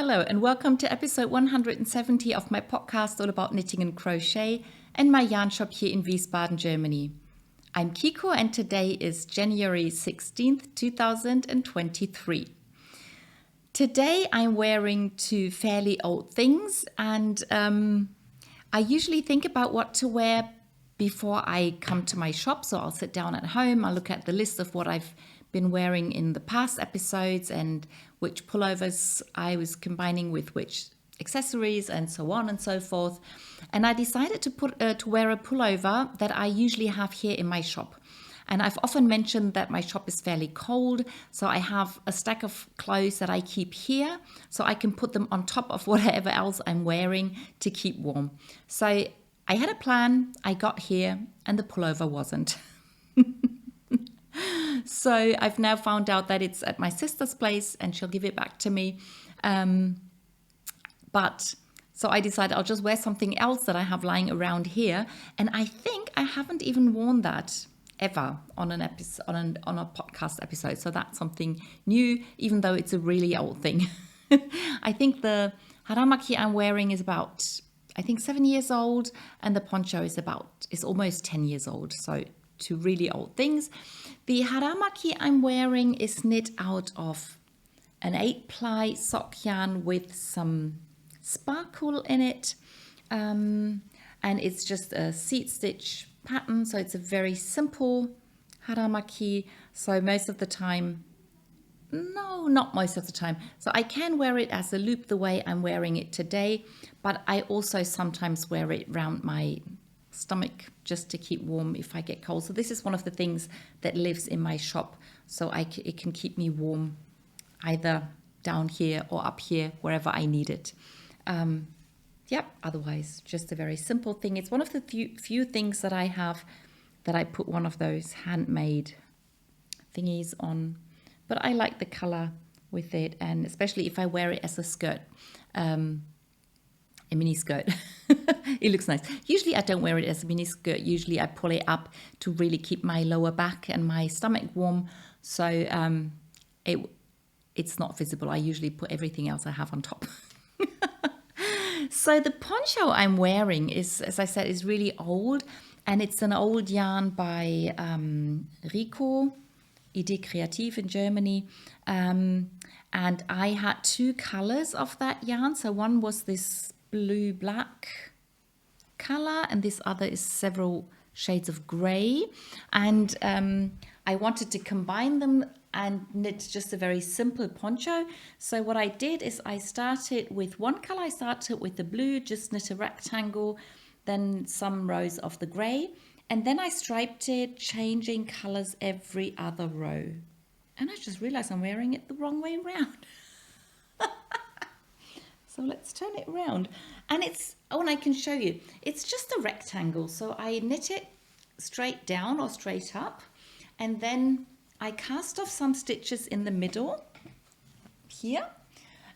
Hello and welcome to episode 170 of my podcast all about knitting and crochet and my yarn shop here in Wiesbaden, Germany. I'm Kiko and today is January 16th, 2023. Today I'm wearing two fairly old things and I usually think about what to wear before I come to my shop. So I'll sit down at home, I'll look at the list of what I've been wearing in the past episodes and which pullovers I was combining with which accessories and so on and so forth. And I decided to wear a pullover that I usually have here in my shop. And I've often mentioned that my shop is fairly cold, so I have a stack of clothes that I keep here so I can put them on top of whatever else I'm wearing to keep warm. So I had a plan, I got here, and the pullover wasn't. So I've now found out that it's at my sister's place and she'll give it back to me. So I decided I'll just wear something else that I have lying around here. And I think I haven't even worn that ever on a podcast episode. So that's something new, even though it's a really old thing. I think the Haramaki I'm wearing is about, 7 years old, and the poncho is almost 10 years old. So two really old things. The Haramaki I'm wearing is knit out of an 8-ply sock yarn with some sparkle in it. And it's just a seat stitch pattern. So it's a very simple Haramaki. So most of the time, no, not most of the time. So I can wear it as a loop the way I'm wearing it today, but I also sometimes wear it around my stomach just to keep warm if I get cold. So this is one of the things that lives in my shop, so it can keep me warm either down here or up here, wherever I need it. Otherwise just a very simple thing. It's one of the few things that I have that I put one of those handmade thingies on, but I like the color with it, and especially if I wear it as a skirt, a mini skirt. It looks nice. Usually I don't wear it as a mini skirt. Usually I pull it up to really keep my lower back and my stomach warm. So it's not visible. I usually put everything else I have on top. So the poncho I'm wearing is, as I said, is really old. And it's an old yarn by Rico, Idee Kreativ in Germany. And I had two colors of that yarn. So one was this blue-black color, and this other is several shades of gray. And I wanted to combine them and knit just a very simple poncho. So what I did is I started with one color. I started with the blue, just knit a rectangle, then some rows of the gray, and then I striped it, changing colors every other row. And I just realized I'm wearing it the wrong way around. So let's turn it around. And and I can show you, it's just a rectangle. So I knit it straight down or straight up, and then I cast off some stitches in the middle here.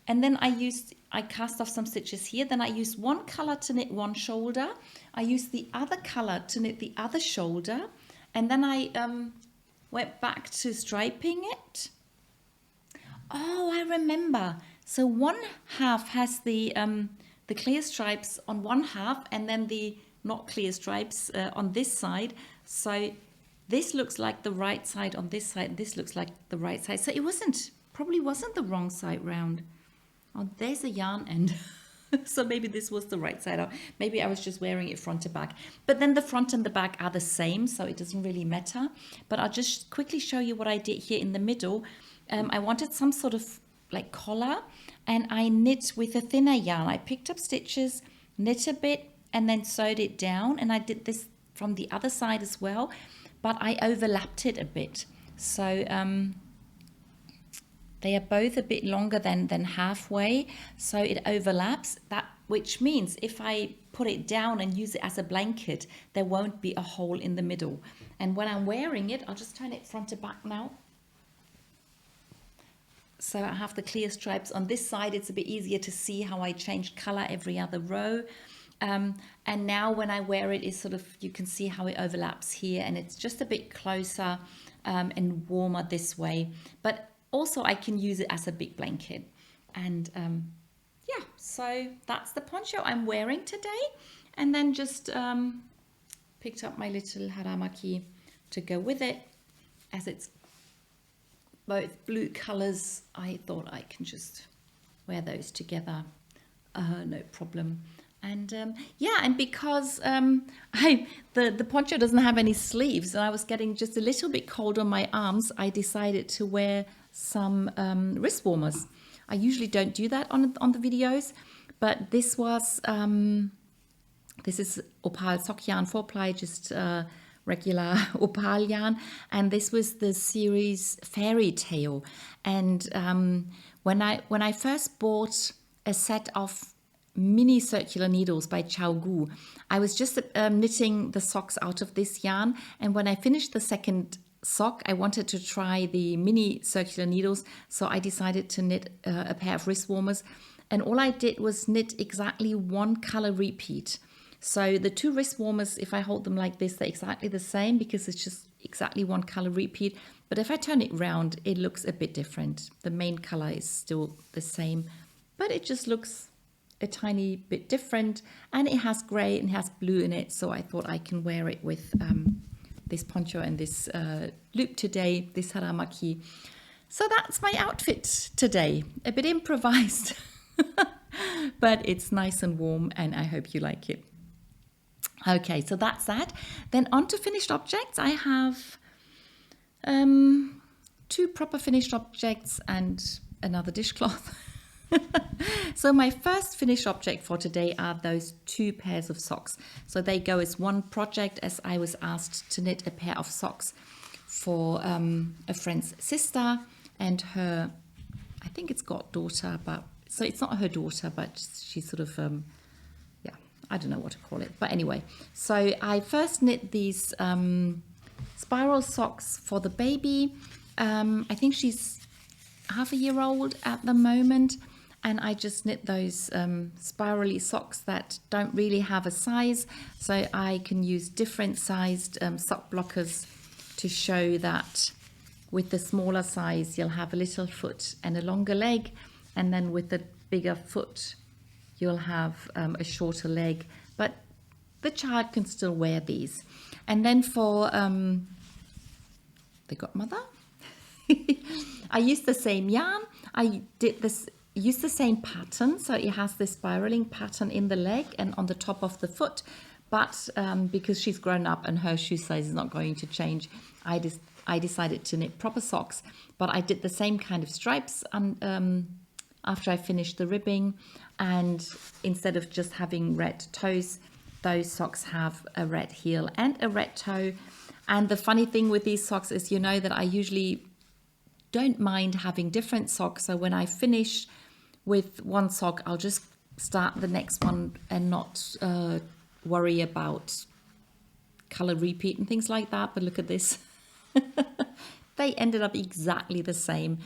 And then I cast off some stitches here. Then I used one color to knit one shoulder. I used the other color to knit the other shoulder. And then I went back to striping it. Oh, I remember. So one half has the clear stripes on one half, and then the not clear stripes on this side. So this looks like the right side on this side, and this looks like the right side. So it probably wasn't the wrong side round. Oh, there's a yarn end. So maybe this was the right side out. Maybe I was just wearing it front to back. But then the front and the back are the same, so it doesn't really matter. But I'll just quickly show you what I did here in the middle. I wanted some sort of like collar, and I knit with a thinner yarn. I picked up stitches, knit a bit, and then sewed it down. And I did this from the other side as well, but I overlapped it a bit. So they are both a bit longer than halfway, so it overlaps, which means if I put it down and use it as a blanket, there won't be a hole in the middle. And when I'm wearing it, I'll just turn it front to back now. So I have the clear stripes on this side. It's a bit easier to see how I change color every other row. And now when I wear it, you can see how it overlaps here, and it's just a bit closer and warmer this way. But also I can use it as a big blanket. And So that's the poncho I'm wearing today. And then just picked up my little haramaki to go with it. As it's both blue colors, I thought I can just wear those together, no problem. And yeah, and because the poncho doesn't have any sleeves, and I was getting just a little bit cold on my arms, I decided to wear some wrist warmers. I usually don't do that on the videos, but this was this is opal sock yarn 4-ply, just regular opal yarn, and this was the series Fairy Tale. And when I first bought a set of mini circular needles by Gu, I was just knitting the socks out of this yarn, and when I finished the second sock, I wanted to try the mini circular needles, so I decided to knit a pair of wrist warmers, and all I did was knit exactly one color repeat. So the two wrist warmers, if I hold them like this, they're exactly the same because it's just exactly one color repeat. But if I turn it round, it looks a bit different. The main color is still the same, but it just looks a tiny bit different, and it has gray and has blue in it. So I thought I can wear it with this poncho and this loop today, this haramaki. So that's my outfit today, a bit improvised, but it's nice and warm, and I hope you like it. Okay, so that's that. Then on to finished objects. I have 2 proper finished objects and another dishcloth. So my first finished object for today are those 2 pairs of socks. So they go as one project, as I was asked to knit a pair of socks for a friend's sister and her, I think it's goddaughter, but so it's not her daughter, but she's sort of yeah, I don't know what to call it. But anyway, so I first knit these spiral socks for the baby. I think she's half a year old at the moment. And I just knit those spirally socks that don't really have a size. So I can use different sized sock blockers to show that with the smaller size, you'll have a little foot and a longer leg. And then with the bigger foot, you'll have a shorter leg. But the child can still wear these. And then for the godmother, I used the same yarn. I did this. Use the same pattern, so it has this spiraling pattern in the leg and on the top of the foot, but because she's grown up and her shoe size is not going to change, I decided to knit proper socks. But I did the same kind of stripes after I finished the ribbing, and instead of just having red toes, those socks have a red heel and a red toe. And the funny thing with these socks is, you know, that I usually don't mind having different socks, so when I finish with one sock, I'll just start the next one and not worry about color repeat and things like that. But look at this. They ended up exactly the same,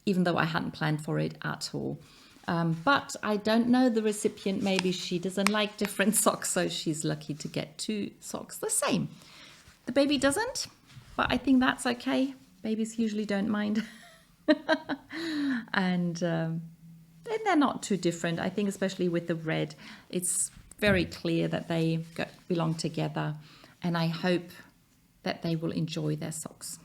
even though I hadn't planned for it at all. But I don't know the recipient. Maybe she doesn't like different socks, so she's lucky to get 2 socks the same. The baby doesn't, but I think that's okay. Babies usually don't mind. And they're not too different. I think especially with the red, it's very clear that they belong together, and I hope that they will enjoy their socks.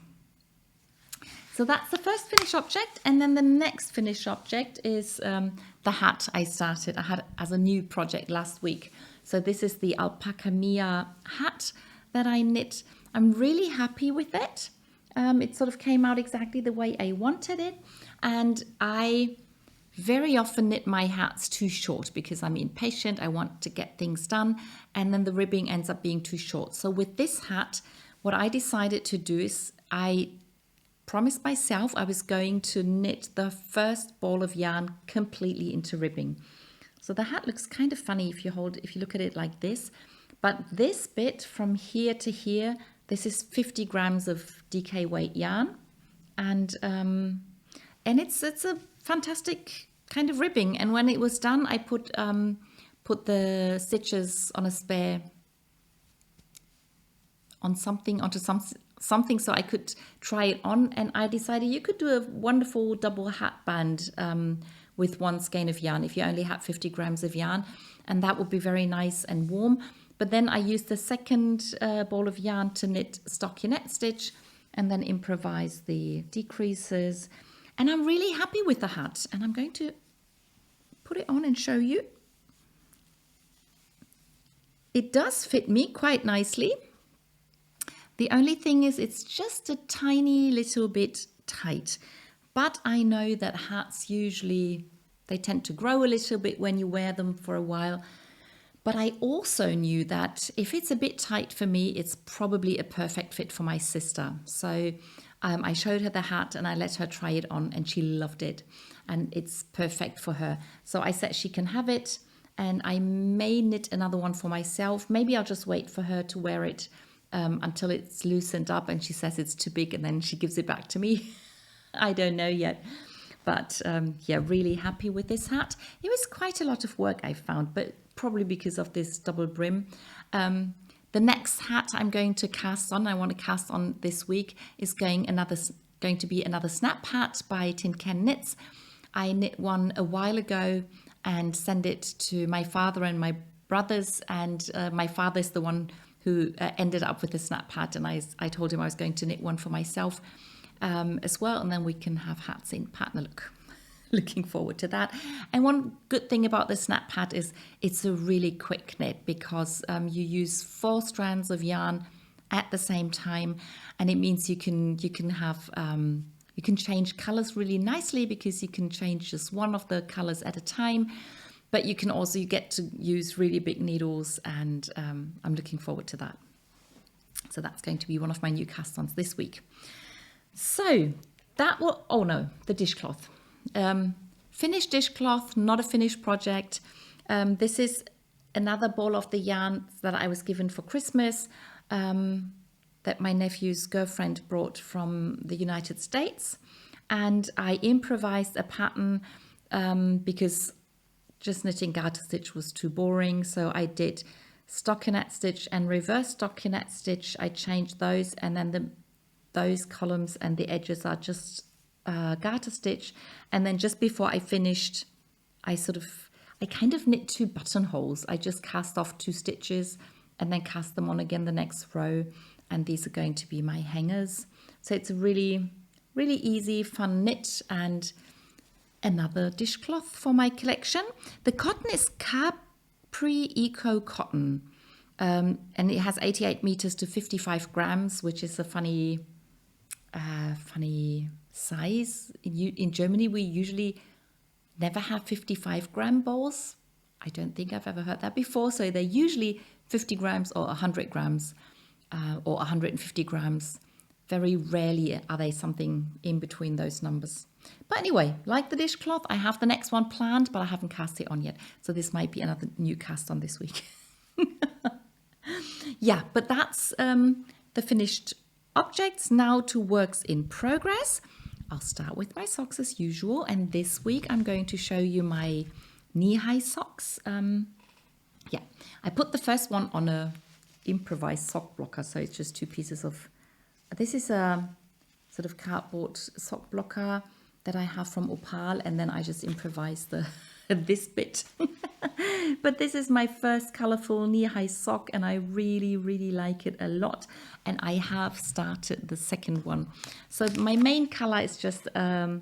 So that's the first finished object, and then the next finished object is the hat I started. I had as a new project last week. So this is the Alpakamia hat that I knit. I'm really happy with it. It sort of came out exactly the way I wanted it, and I very often knit my hats too short because I'm impatient. I want to get things done, and then the ribbing ends up being too short. So with this hat, what I decided to do is I promised myself I was going to knit the first ball of yarn completely into ribbing. So the hat looks kind of funny if you look at it like this, but this bit from here to here, this is 50 grams of DK weight yarn, and it's a fantastic kind of ribbing. And when it was done, I put the stitches on a spare, on something, onto something so I could try it on. And I decided you could do a wonderful double hat band with 1 skein of yarn if you only had 50 grams of yarn, and that would be very nice and warm. But then I used the second ball of yarn to knit stockinette stitch and then improvise the decreases. And I'm really happy with the hat, and I'm going to put it on and show you. It does fit me quite nicely. The only thing is it's just a tiny little bit tight, but I know that hats usually, they tend to grow a little bit when you wear them for a while. But I also knew that if it's a bit tight for me, it's probably a perfect fit for my sister. So I showed her the hat and I let her try it on, and she loved it, and it's perfect for her. So I said she can have it, and I may knit another one for myself. Maybe I'll just wait for her to wear it until it's loosened up and she says it's too big, and then she gives it back to me. I don't know yet. But yeah, really happy with this hat. It was quite a lot of work, I found, but probably because of this double brim. The next hat I'm going to cast on, I want to cast on this week, is going to be another snap hat by Tin Can Knits. I knit one a while ago and sent it to my father and my brothers, and my father's the one who ended up with the snap hat, and I told him I was going to knit one for myself as well, and then we can have hats in partner look. Looking forward to that. And one good thing about the snap hat is it's a really quick knit, because you use 4 strands of yarn at the same time, and it means you can have you can change colors really nicely, because you can change just one of the colors at a time. But you get to use really big needles, and I'm looking forward to that. So that's going to be one of my new cast-ons this week. So that will, oh no, the dishcloth. Finished dishcloth, not a finished project. This is another ball of the yarn that I was given for Christmas, that my nephew's girlfriend brought from the United States. And I improvised a pattern because just knitting garter stitch was too boring. So I did stockinette stitch and reverse stockinette stitch. I changed those, and then those columns and the edges are just garter stitch. And then just before I finished, I kind of knit 2 buttonholes. I just cast off 2 stitches and then cast them on again the next row, and these are going to be my hangers. So it's a really, really easy, fun knit, and another dishcloth for my collection. The cotton is Capri Eco Cotton, and it has 88 meters to 55 grams, which is a funny size. In Germany, we usually never have 55-gram balls. I don't think I've ever heard that before. So they're usually 50 grams or 100 grams or 150 grams. Very rarely are they something in between those numbers. But anyway, like the dishcloth, I have the next one planned, but I haven't cast it on yet. So this might be another new cast on this week. Yeah, but that's the finished objects. Now to works in progress. I'll start with my socks as usual, and this week I'm going to show you my knee-high socks. Yeah, I put the first one on a improvised sock blocker, so it's just 2 pieces of, this is a sort of cardboard sock blocker that I have from Opal, and then I just improvised this bit. But this is my first colorful knee-high sock, and I really, really like it a lot. And I have started the second one. So my main color is just a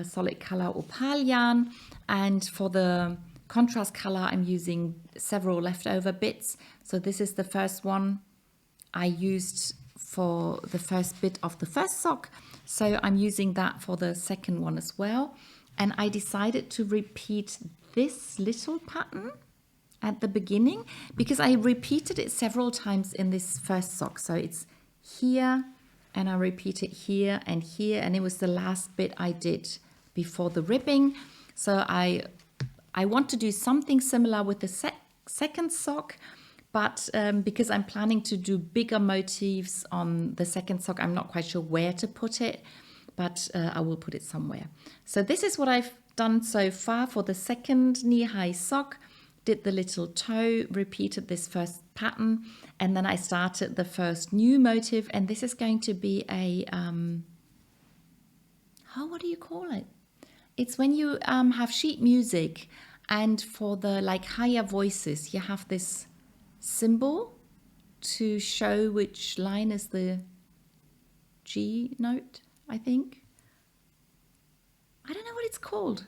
solid color Opal yarn, and for the contrast color I'm using several leftover bits. So this is the first one I used for the first bit of the first sock, so I'm using that for the second one as well. And I decided to repeat this little pattern at the beginning because I repeated it several times in this first sock. So it's here, and I repeat it here, and it was the last bit I did before the ribbing. So I want to do something similar with the second sock, but because I'm planning to do bigger motifs on the second sock, I'm not quite sure where to put it, but I will put it somewhere. So this is what I've done so far for the second knee-high sock. Did the little toe, repeated this first pattern, and then I started the first new motif, and this is going to be a, what do you call it? It's when you have sheet music, and for the like higher voices, you have this symbol to show which line is the G note, I think. I don't know what it's called.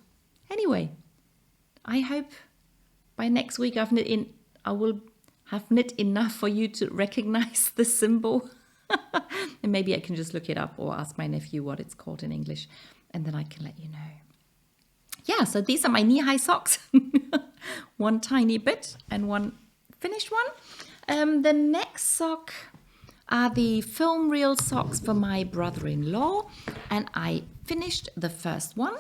Anyway, I hope by next week I will have knit enough for you to recognize the symbol. And maybe I can just look it up or ask my nephew what it's called in English, and then I can let you know. Yeah, so these are my knee-high socks. One tiny bit and one finished one. The next sock are the film reel socks for my brother-in-law, and I finished the first one.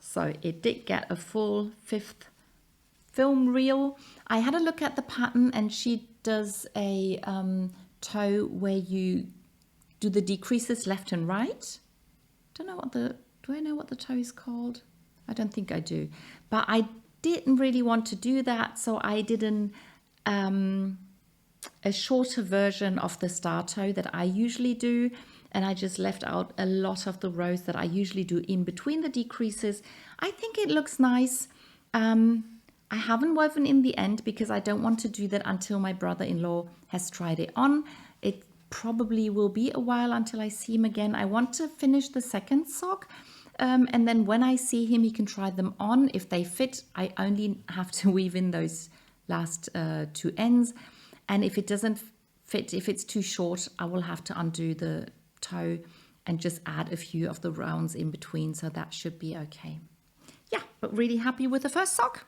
So it did get a full 5th film reel. I had a look at the pattern, and she does a toe where you do the decreases left and right. Do I know what the toe is called? I don't think I do, but I didn't really want to do that, so I did a shorter version of the star toe that I usually do, and I just left out a lot of the rows that I usually do in between the decreases. I think it looks nice. I haven't woven in the end because I don't want to do that until my brother-in-law has tried it on. It probably will be a while until I see him again. I want to finish the second sock, and then when I see him, he can try them on. If they fit, I only have to weave in those last 2 ends. And if it doesn't fit, if it's too short, I will have to undo the toe and just add a few of the rounds in between. So that should be okay. Yeah, but really happy with the first sock.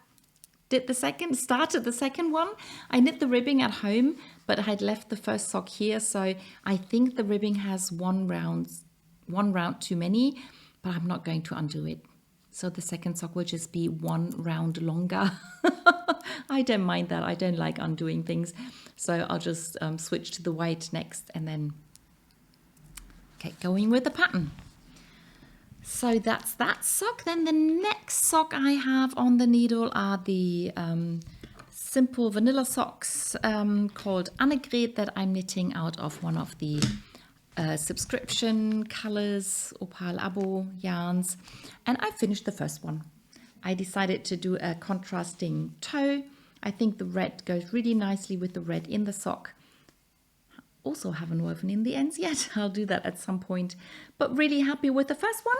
Started the second one. I knit the ribbing at home, but I had left the first sock here. So I think the ribbing has one round too many, but I'm not going to undo it. So the second sock will just be 1 round longer. I don't mind that. I don't like undoing things. So I'll just switch to the white next and then get going with the pattern. So that's that sock. Then the next sock I have on the needle are the simple vanilla socks called Annegret that I'm knitting out of one of the subscription colors, Opal Abo yarns. And I finished the first one. I decided to do a contrasting toe. I think the red goes really nicely with the red in the sock. Also haven't woven in the ends yet. I'll do that at some point. But really happy with the first one.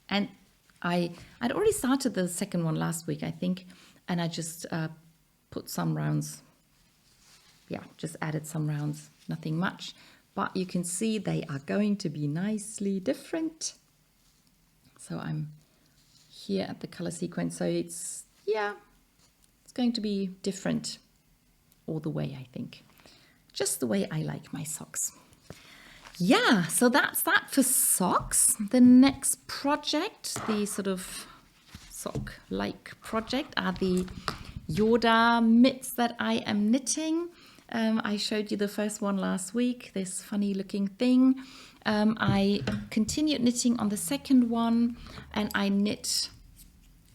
And I'd already started the second one last week, I think. And I just put some rounds. Yeah, just added some rounds. Nothing much. But you can see they are going to be nicely different. So I'm here at the color sequence. So it's going to be different all the way, I think. Just the way I like my socks. Yeah, so that's that for socks. The next project, the sort of sock-like project, are the Yoda mitts that I am knitting. I showed you the first one last week, this funny looking thing. I continued knitting on the second one, and I knit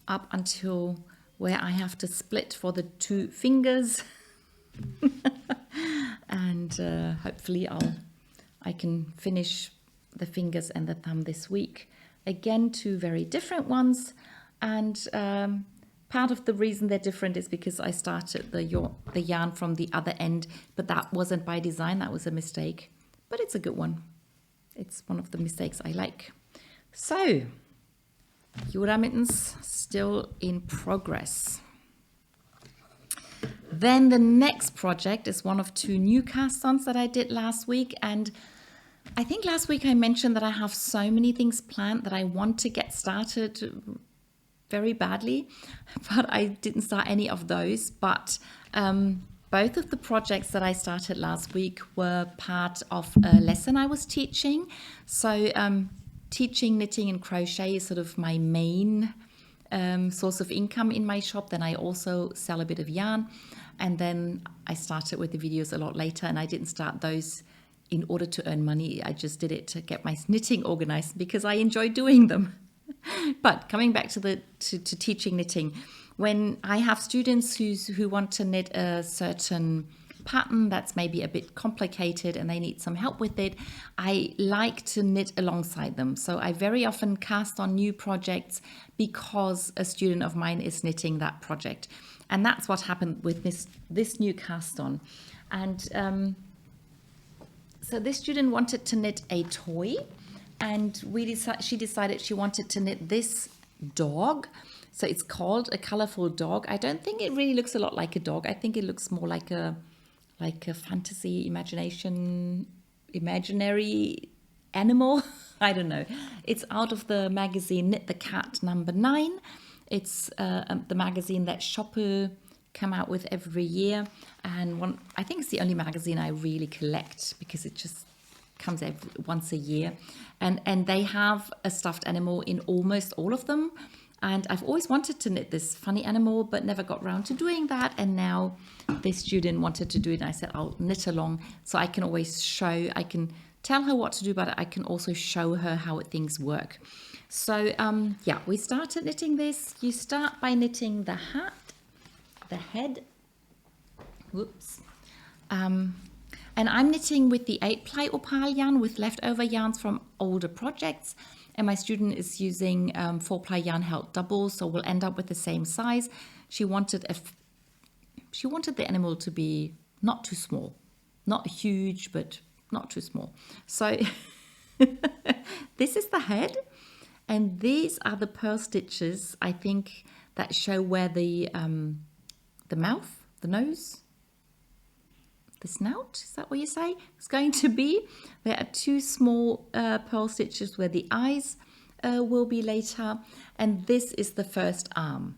up until where I have to split for the 2 fingers. And hopefully I can finish the fingers and the thumb this week. Again, 2 very different ones, and part of the reason they're different is because I started the yarn from the other end, but that wasn't by design, that was a mistake. But it's a good one. It's one of the mistakes I like. So, Yoda mittens still in progress. Then the next project is one of 2 new cast-ons that I did last week, and I think last week I mentioned that I have so many things planned that I want to get started very badly, but I didn't start any of those. But both of the projects that I started last week were part of a lesson I was teaching. So teaching knitting and crochet is sort of my main source of income in my shop. Then I also sell a bit of yarn, and then I started with the videos a lot later, and I didn't start those in order to earn money. I just did it to get my knitting organized because I enjoy doing them. But coming back to teaching knitting, when I have students who want to knit a certain pattern that's maybe a bit complicated and they need some help with it, I like to knit alongside them. So I very often cast on new projects because a student of mine is knitting that project. And that's what happened with this new cast on. And so this student wanted to knit a toy, and she decided she wanted to knit this dog. So it's called a colorful dog. I don't think it really looks a lot like a dog. I think it looks more like a fantasy imaginary animal. I don't know. It's out of the magazine Knit the Cat #9. It's the magazine that Shoppe come out with every year, and I think it's the only magazine I really collect because it just comes once a year, and they have a stuffed animal in almost all of them. And I've always wanted to knit this funny animal, but never got around to doing that. And now this student wanted to do it, and I said I'll knit along, so I can always I can tell her what to do, but I can also show her how things work. So yeah, we started knitting this. You start by knitting the hat, the head, whoops, and I'm knitting with the 8-ply opal yarn with leftover yarns from older projects, and my student is using 4-ply yarn held double, so we'll end up with the same size. She wanted the animal to be not too small, not huge, but not too small. So this is the head, and these are the purl stitches, I think, that show where the mouth, the nose, the snout, is that what you say, it's going to be. There are 2 small purl stitches where the eyes will be later, and this is the first arm.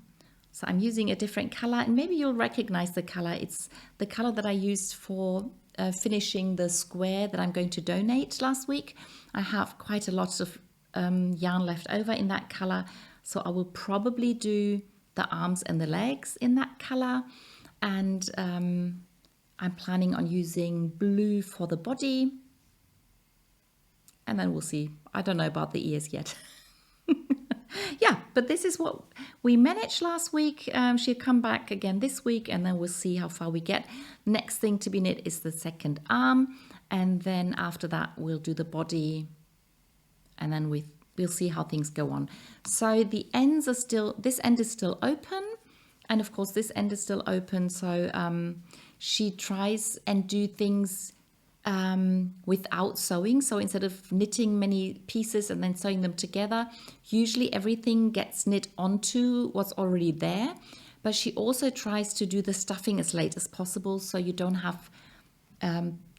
So I'm using a different color, and maybe you'll recognize the color. It's the color that I used for finishing the square that I'm going to donate last week. I have quite a lot of yarn left over in that color, so I will probably do the arms and the legs in that color, and I'm planning on using blue for the body, and then we'll see. I don't know about the ears yet. Yeah, but this is what we managed last week. She'll come back again this week, and then we'll see how far we get. Next thing to be knit is the second arm, and then after that we'll do the body, and then we'll see how things go on. So the ends are still, this end is still open, and of course this end is still open. So she tries and do things without sewing. So instead of knitting many pieces and then sewing them together, usually everything gets knit onto what's already there. But she also tries to do the stuffing as late as possible, so you don't have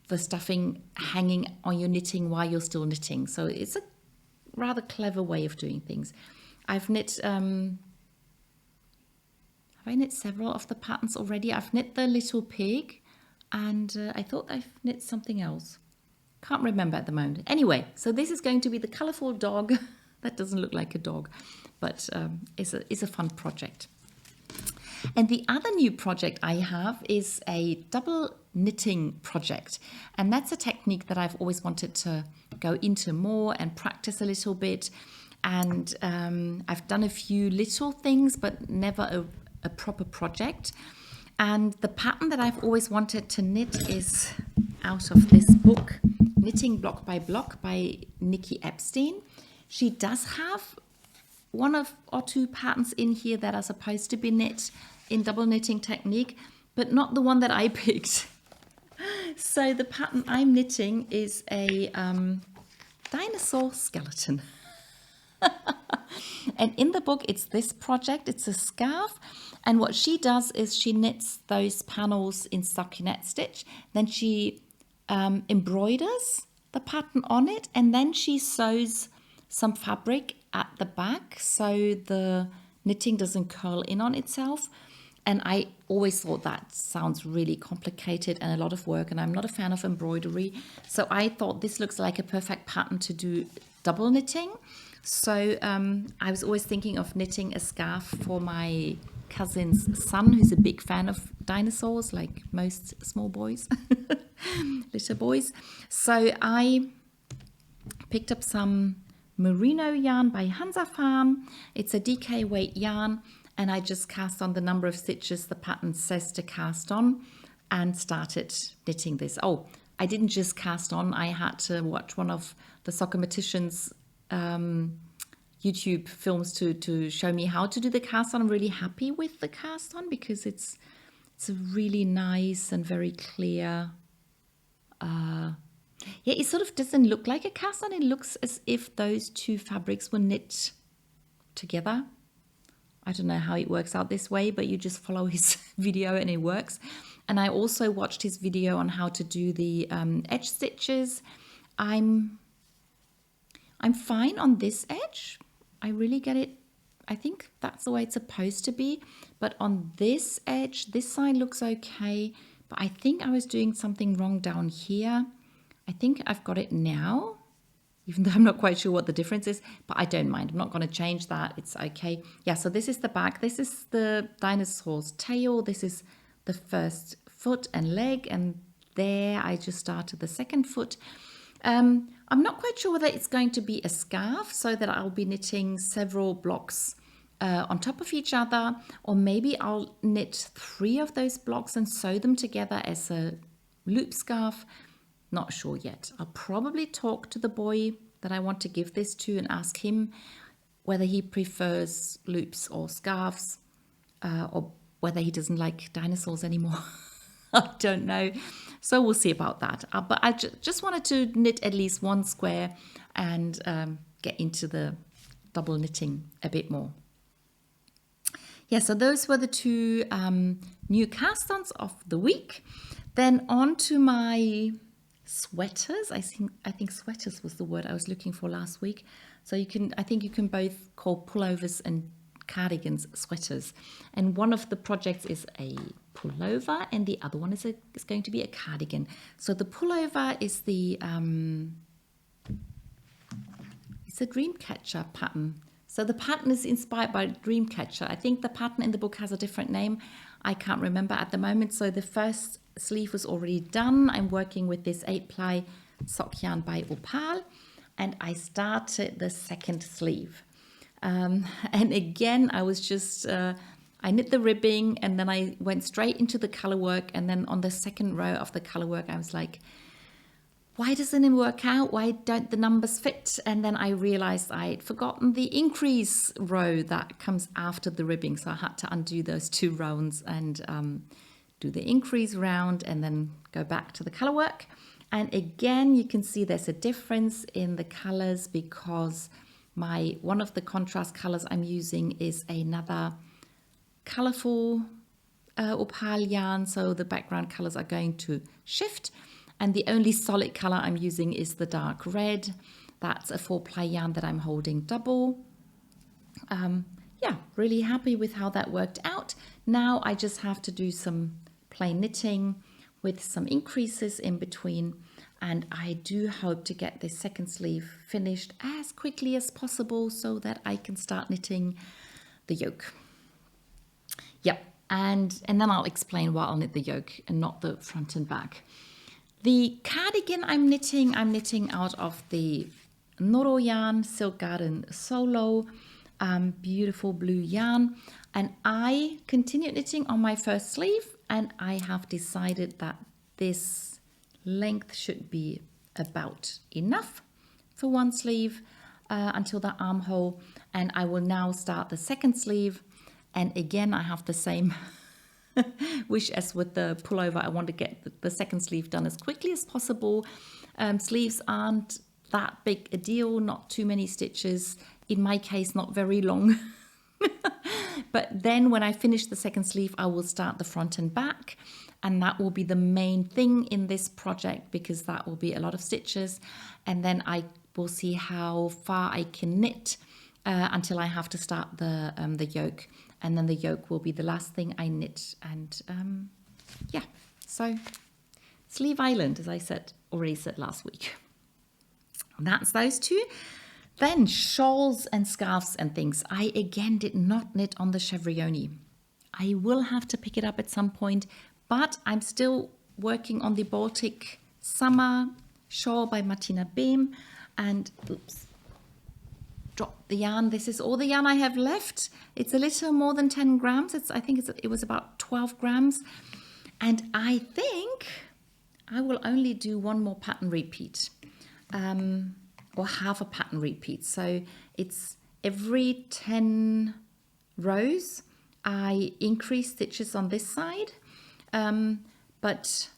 the stuffing hanging on your knitting while you're still knitting. So it's a rather clever way of doing things. I've knit have I knit several of the patterns already? I've knit the little pig, and I thought I've knit something else. Can't remember at the moment. Anyway, so this is going to be the colorful dog. That doesn't look like a dog, but it's a fun project. And the other new project I have is a double knitting project. And that's a technique that I've always wanted to go into more and practice a little bit. And I've done a few little things, but never a proper project. And the pattern that I've always wanted to knit is out of this book, Knitting Block by Block by Nikki Epstein. She does have 1 or 2 patterns in here that are supposed to be knit in double knitting technique, but not the one that I picked. So the pattern I'm knitting is a dinosaur skeleton. And in the book, it's this project. It's a scarf. And what she does is she knits those panels in stockinette stitch. Then she embroiders the pattern on it. And then she sews some fabric at the back so the knitting doesn't curl in on itself. And I always thought that sounds really complicated and a lot of work. And I'm not a fan of embroidery. So I thought this looks like a perfect pattern to do double knitting. So I was always thinking of knitting a scarf for my cousin's son, who's a big fan of dinosaurs, like most small boys, little boys. So I picked up some merino yarn by Hansa Farm. It's a DK weight yarn, and I just cast on the number of stitches the pattern says to cast on. and started knitting this. Oh, I didn't just cast on. I had to watch one of the Sockematician's YouTube films to show me how to do the cast on. I'm really happy with the cast on because it's a really nice and very clear. Yeah, it sort of doesn't look like a cast on. It looks as if those two fabrics were knit together. I don't know how it works out this way, but you just follow his video and it works. And I also watched his video on how to do the edge stitches. I'm fine on this edge. I really get it. I think that's the way it's supposed to be. But on this edge, this side looks okay. But I think I was doing something wrong down here. I think I've got it now, even though I'm not quite sure what the difference is, but I don't mind. I'm not going to change that. It's okay. Yeah, so this is the back. This is the dinosaur's tail. This is the first foot and leg, and there I just started the second foot. I'm not quite sure whether it's going to be a scarf, so that I'll be knitting several blocks on top of each other, or maybe I'll knit 3 of those blocks and sew them together as a loop scarf. Not sure yet. I'll probably talk to the boy that I want to give this to and ask him whether he prefers loops or scarves, or whether he doesn't like dinosaurs anymore. I don't know. So we'll see about that. But I just wanted to knit at least one square and get into the double knitting a bit more. Yeah, so those were the 2 new cast-ons of the week. Then on to my sweaters. I think sweaters was the word I was looking for last week. So I think you can both call pullovers and cardigans sweaters. And one of the projects is a pullover and the other one is going to be a cardigan. So the pullover is it's a Dreamcatcher pattern. So the pattern is inspired by Dreamcatcher. I think the pattern in the book has a different name. I can't remember at the moment. So the first sleeve was already done. I'm working with this 8-ply sock yarn by Opal, and I started the second sleeve. And again, I was just, I knit the ribbing and then I went straight into the color work. And then on the second row of the color work, I was like, why doesn't it work out? Why don't the numbers fit? And then I realized I'd forgotten the increase row that comes after the ribbing. So I had to undo those 2 rounds and do the increase round and then go back to the color work. And again, you can see there's a difference in the colors because one of the contrast colors I'm using is another colorful Opal yarn. So the background colors are going to shift. And the only solid color I'm using is the dark red. That's a 4-ply yarn that I'm holding double. Yeah, really happy with how that worked out. Now I just have to do some plain knitting with some increases in between. And I do hope to get this second sleeve finished as quickly as possible so that I can start knitting the yoke. Yep, and then I'll explain why I'll knit the yoke and not the front and back. The cardigan I'm knitting out of the Noro yarn, Silk Garden Solo, beautiful blue yarn. And I continued knitting on my first sleeve, and I have decided that this length should be about enough for one sleeve until the armhole. And I will now start the second sleeve. And again, I have the same wish as with the pullover. I want to get the second sleeve done as quickly as possible. Sleeves aren't that big a deal, not too many stitches. In my case, not very long. But then when I finish the second sleeve, I will start the front and back. And that will be the main thing in this project because that will be a lot of stitches. And then I will see how far I can knit until I have to start the yoke. And then the yoke will be the last thing I knit. And yeah, so Sleeve Island, as I already said last week. That's those 2. Then shawls and scarves and things. I again did not knit on the Chevrione. I will have to pick it up at some point, but I'm still working on the Baltic Summer shawl by Martina Behm. And oops, dropped the yarn. This is all the yarn I have left. It's a little more than 10 grams. I think it was about 12 grams. And I think I will only do one more pattern repeat, or half a pattern repeat. So it's every 10 rows, I increase stitches on this side, but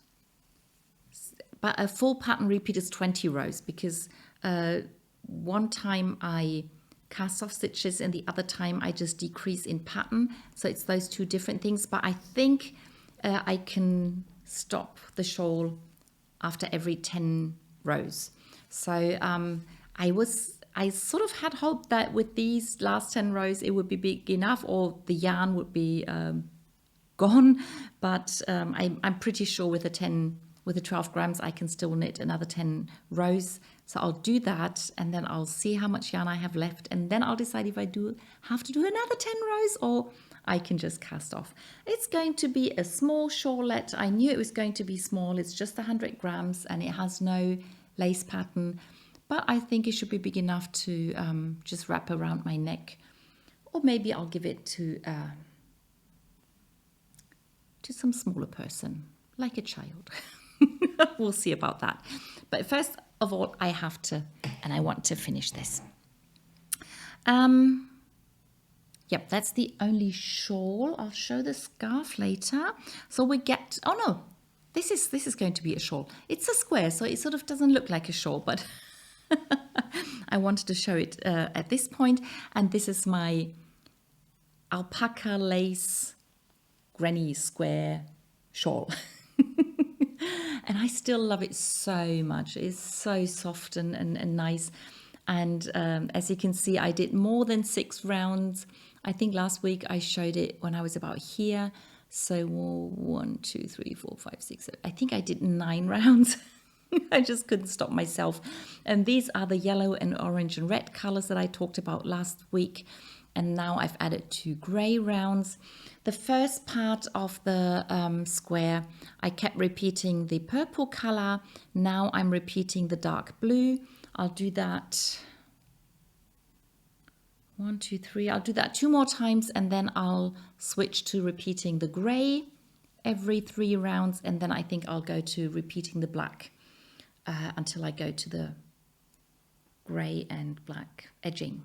a full pattern repeat is 20 rows, because one time I cast off stitches and the other time I just decrease in pattern. So it's those two different things, but I think I can stop the shawl after every 10 rows. So I sort of had hoped that with these last 10 rows it would be big enough, or the yarn would be gone, but I'm pretty sure with the 12 grams I can still knit another 10 rows. So I'll do that, and then I'll see how much yarn I have left, and then I'll decide if I have to do another 10 rows or I can just cast off. It's going to be a small shawlette. I knew it was going to be small. It's just 100 grams and it has no lace pattern, but I think it should be big enough to just wrap around my neck, or maybe I'll give it to some smaller person, like a child. We'll see about that. But first of all, I have to, and I want to finish this. Yep, that's the only shawl. I'll show the scarf later. So we get, oh no, this is going to be a shawl. It's a square, so it sort of doesn't look like a shawl, but I wanted to show it at this point. And this is my alpaca lace granny square shawl. And I still love it so much. It's so soft and nice. And as you can see, I did more than 6 rounds. I think last week I showed it when I was about here. So 1, 2, 3, 4, 5, 6, 7. I think I did 9 rounds. I just couldn't stop myself. And these are the yellow and orange and red colors that I talked about last week. And now I've added 2 gray rounds. The first part of the square, I kept repeating the purple color. Now I'm repeating the dark blue. I'll do that 1, 2, 3. I'll do that 2 more times, and then I'll switch to repeating the gray every 3 rounds. And then I think I'll go to repeating the black until I go to the gray and black edging.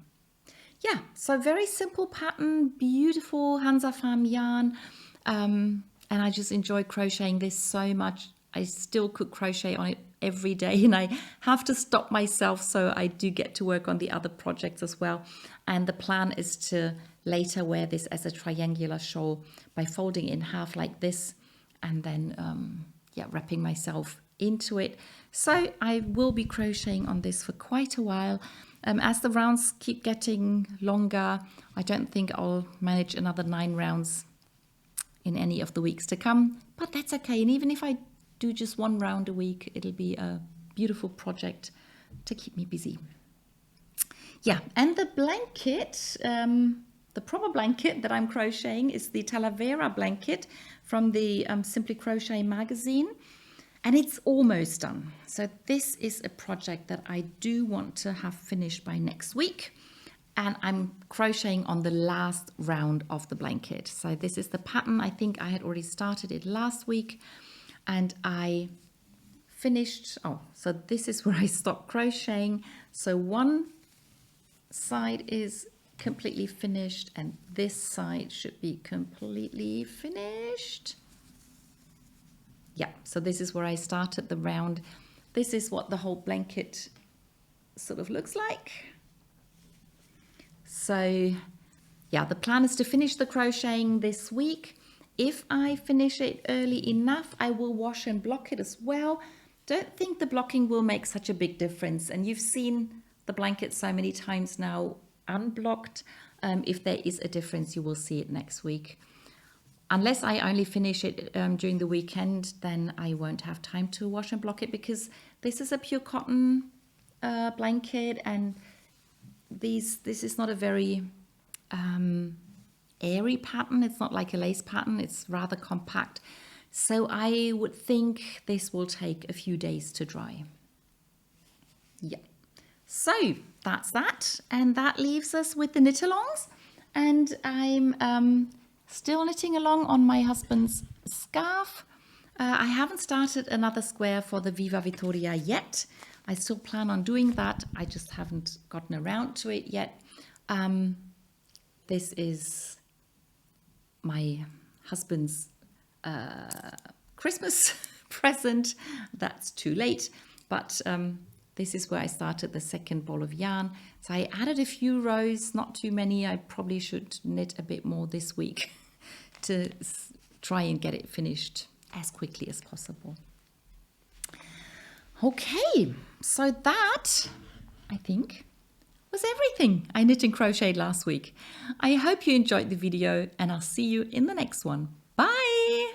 Yeah, so very simple pattern, beautiful Hansa Farm yarn, and I just enjoy crocheting this so much. I still could crochet on it every day, and I have to stop myself so I do get to work on the other projects as well. And the plan is to later wear this as a triangular shawl by folding in half like this, and then wrapping myself into it. So I will be crocheting on this for quite a while. As the rounds keep getting longer, I don't think I'll manage another 9 rounds in any of the weeks to come, but that's okay. And even if I do just 1 round a week, it'll be a beautiful project to keep me busy. Yeah, and the blanket, the proper blanket that I'm crocheting is the Talavera blanket from the Simply Crochet magazine. And it's almost done. So this is a project that I do want to have finished by next week. And I'm crocheting on the last round of the blanket. So this is the pattern. I think I had already started it last week. And I finished, so this is where I stopped crocheting. So one side is completely finished and this side should be completely finished. Yeah, so this is where I started the round. This is what the whole blanket sort of looks like. So yeah, the plan is to finish the crocheting this week. If I finish it early enough, I will wash and block it as well. Don't think the blocking will make such a big difference. And you've seen the blanket so many times now unblocked. If there is a difference, you will see it next week. Unless I only finish it during the weekend, then I won't have time to wash and block it, because this is a pure cotton blanket, and this is not a very airy pattern. It's not like a lace pattern. It's rather compact. So I would think this will take a few days to dry. Yeah. So that's that. And that leaves us with the knit-alongs. And I'm still knitting along on my husband's scarf. I haven't started another square for the Viva Vittoria yet. I still plan on doing that. I just haven't gotten around to it yet. This is my husband's Christmas present. That's too late, but this is where I started the second ball of yarn. So I added a few rows, not too many. I probably should knit a bit more this week to try and get it finished as quickly as possible. Okay, so that, I think, was everything I knit and crocheted last week. I hope you enjoyed the video, and I'll see you in the next one. Bye!